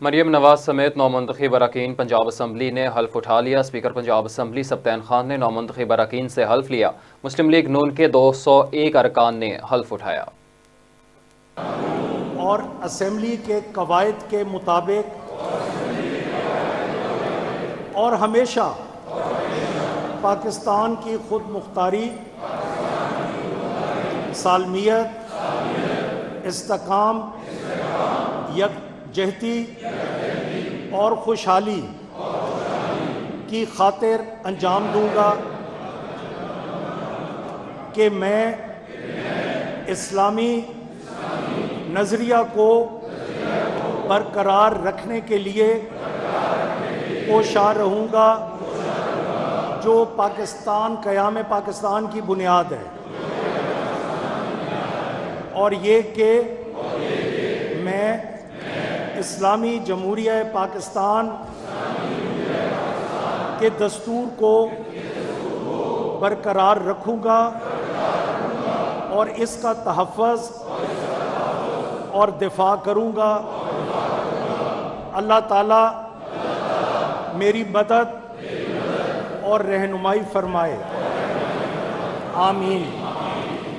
مریم نواز سمیت نومنتخب اراکین پنجاب اسمبلی نے حلف اٹھا لیا۔ اسپیکر پنجاب اسمبلی سبطین خان نے نومنتخب اراکین سے حلف لیا۔ مسلم لیگ نون کے 201 ارکان نے حلف اٹھایا اور اسمبلی کے قواعد کے مطابق اور ہمیشہ پاکستان کی خود مختاری، سالمیت، استحکام، یکجہتی اور خوشحالی کی خاطر انجام دوں گا کہ میں اسلامی نظریہ کو برقرار رکھنے کے لیے کوشاں رہوں گا، جو قیام پاکستان کی بنیاد ہے، اور یہ کہ میں اسلامی جمہوریہ پاکستان کے دستور کو برقرار رکھوں گا اور اس کا تحفظ اور دفاع کروں گا۔ اللہ تعالیٰ میری مدد اور رہنمائی فرمائے، آمین۔